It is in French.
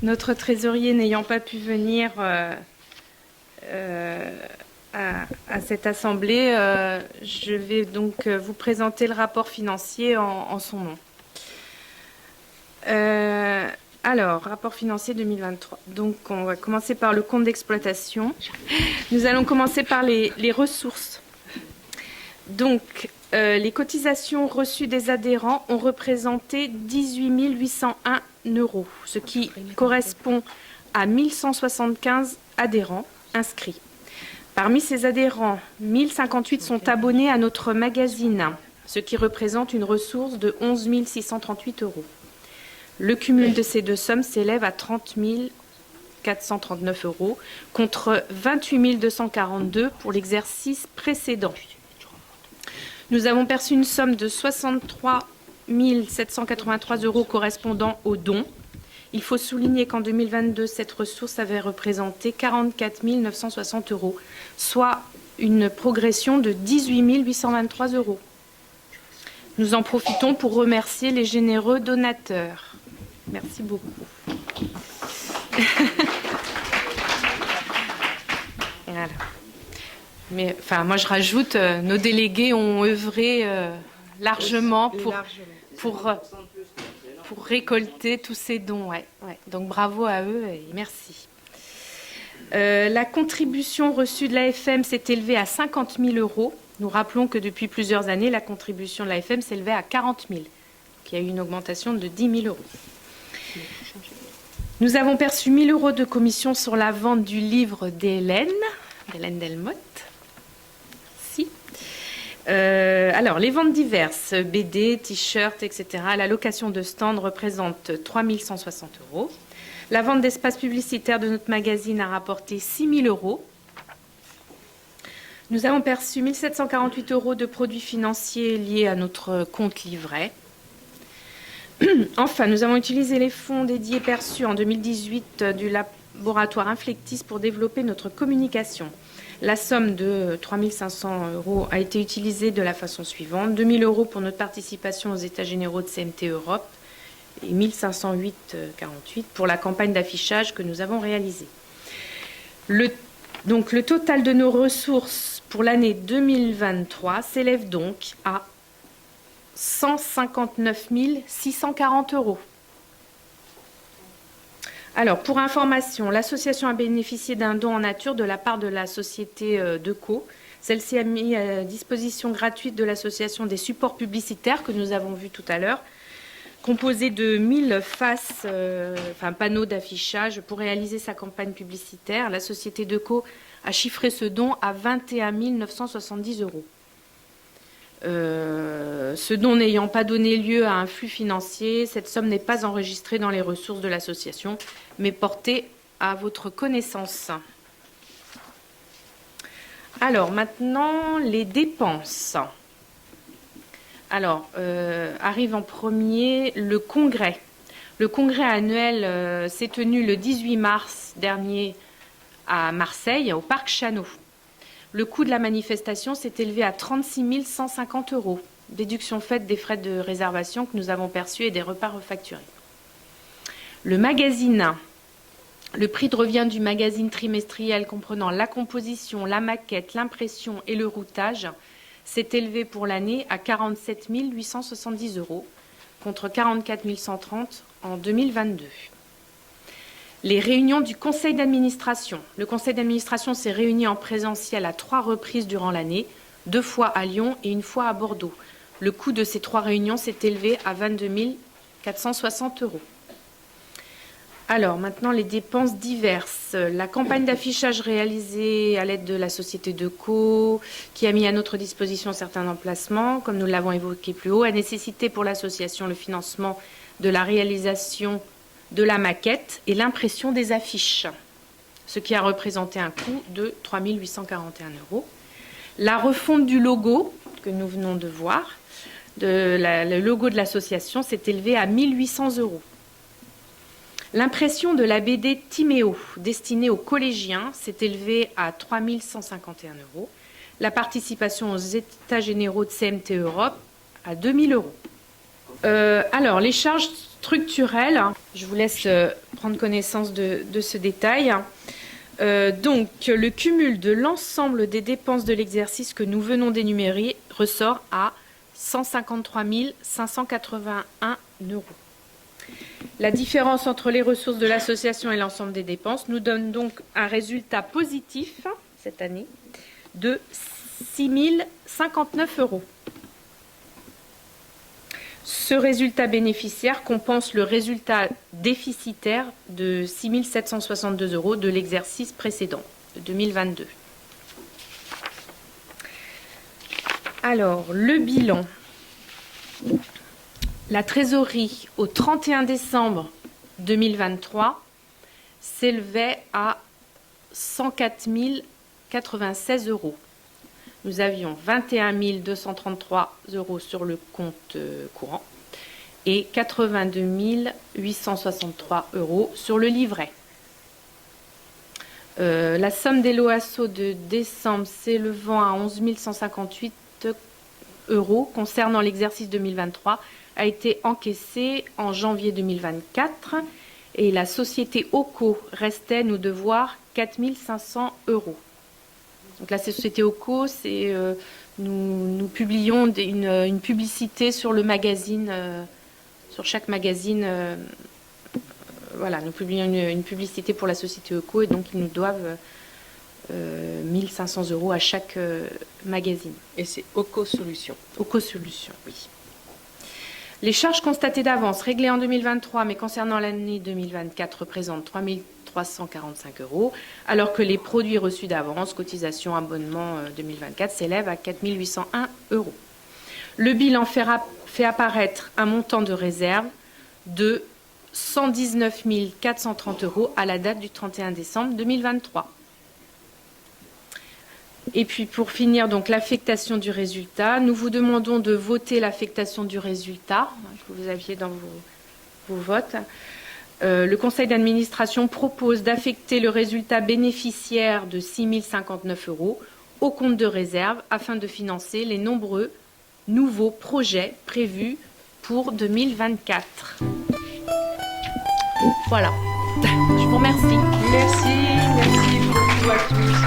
Notre trésorier n'ayant pas pu venir à cette assemblée, je vais donc vous présenter le rapport financier en son nom. Alors, rapport financier 2023. Donc, on va commencer par le compte d'exploitation. Nous allons commencer par les ressources. Donc, les cotisations reçues des adhérents ont représenté 18 801 €, ce qui correspond à 1175 adhérents inscrits. Parmi ces adhérents, 1058 sont abonnés à notre magazine, ce qui représente une ressource de 11 638 €. Le cumul de ces deux sommes s'élève à 30 439 € contre 28 242 pour l'exercice précédent. Nous avons perçu une somme de 63 783 € correspondant aux dons. Il faut souligner qu'en 2022, cette ressource avait représenté 44 960 €, soit une progression de 18 823 €. Nous en profitons pour remercier les généreux donateurs. Merci beaucoup. Voilà. Mais enfin, moi je rajoute, nos délégués ont œuvré largement pour récolter tous ces dons. Ouais. Donc bravo à eux et merci. La contribution reçue de l'AFM s'est élevée à 50 000 €. Nous rappelons que depuis plusieurs années, la contribution de l'AFM s'élevait à 40 000 €. Il y a eu une augmentation de 10 000 €. Nous avons perçu 1 000 € de commission sur la vente du livre d'Hélène Delmotte. Alors, les ventes diverses, BD, t-shirts, etc., la location de stands représente 3 160 €. La vente d'espace publicitaire de notre magazine a rapporté 6 000 €. Nous avons perçu 1 748 € de produits financiers liés à notre compte livret. Enfin, nous avons utilisé les fonds dédiés perçus en 2018 du laboratoire Inflectis pour développer notre communication. La somme de 3 500 € a été utilisée de la façon suivante. 2 000 € pour notre participation aux États généraux de CMT Europe et 1 508,48 € pour la campagne d'affichage que nous avons réalisée. Donc, le total de nos ressources pour l'année 2023 s'élève donc à 159 640 €. Alors, pour information, l'association a bénéficié d'un don en nature de la part de la société Deco. Celle-ci a mis à disposition gratuite de l'association des supports publicitaires que nous avons vus tout à l'heure, composés de 1000 panneaux d'affichage pour réaliser sa campagne publicitaire. La société Deco a chiffré ce don à 21 970 €. Ce don n'ayant pas donné lieu à un flux financier, cette somme n'est pas enregistrée dans les ressources de l'association, mais portée à votre connaissance. Alors, maintenant, les dépenses. Alors, arrive en premier le congrès. Le congrès annuel s'est tenu le 18 mars dernier à Marseille, au Parc Chanot. Le coût de la manifestation s'est élevé à 36 150 €, déduction faite des frais de réservation que nous avons perçus et des repas refacturés. Le magazine, le prix de revient du magazine trimestriel comprenant la composition, la maquette, l'impression et le routage s'est élevé pour l'année à 47 870 € contre 44 130 € en 2022. Les réunions du conseil d'administration. Le conseil d'administration s'est réuni en présentiel à 3 reprises durant l'année, 2 fois à Lyon et 1 fois à Bordeaux. Le coût de ces 3 réunions s'est élevé à 22 460 €. Alors, maintenant, les dépenses diverses. La campagne d'affichage réalisée à l'aide de la société Deco, qui a mis à notre disposition certains emplacements, comme nous l'avons évoqué plus haut, a nécessité pour l'association le financement de la réalisation de la maquette et l'impression des affiches, ce qui a représenté un coût de 3 841 €. La refonte du logo, que nous venons de voir, le logo de l'association s'est élevé à 1 800 €. L'impression de la BD Timéo, destinée aux collégiens, s'est élevée à 3 151 €. La participation aux États généraux de CMT Europe à 2 000 €. Alors, les charges structurelles, je vous laisse prendre connaissance de ce détail. Donc, le cumul de l'ensemble des dépenses de l'exercice que nous venons d'énumérer ressort à 153 581 €. La différence entre les ressources de l'association et l'ensemble des dépenses nous donne donc un résultat positif cette année de 6 059 €. Ce résultat bénéficiaire compense le résultat déficitaire de 6 762 € de l'exercice précédent, de 2022. Alors, le bilan. La trésorerie au 31 décembre 2023 s'élevait à 104 096 €. Nous avions 21 233 € sur le compte courant et 82 863 € sur le livret. La somme des LOASO de décembre s'élevant à 11 158 € concernant l'exercice 2023 a été encaissée en janvier 2024 et la société OCO restait nous devoir 4 500 €. Donc la société OCO, c'est nous publions une publicité sur le magazine, sur chaque magazine. Voilà, nous publions une publicité pour la société OCO et donc ils nous doivent 1 500 € à chaque magazine. Et c'est OCO Solutions. OCO Solutions, oui. Les charges constatées d'avance réglées en 2023 mais concernant l'année 2024 représentent 3 345 €, alors que les produits reçus d'avance, cotisations, abonnements 2024, s'élèvent à 4 801 €. Le bilan fait apparaître un montant de réserve de 119 430 € à la date du 31 décembre 2023. Et puis pour finir, donc l'affectation du résultat, nous vous demandons de voter l'affectation du résultat que vous aviez dans vos votes. Le conseil d'administration propose d'affecter le résultat bénéficiaire de 6 059 € au compte de réserve afin de financer les nombreux nouveaux projets prévus pour 2024. Voilà. Je vous remercie. Merci beaucoup à tous.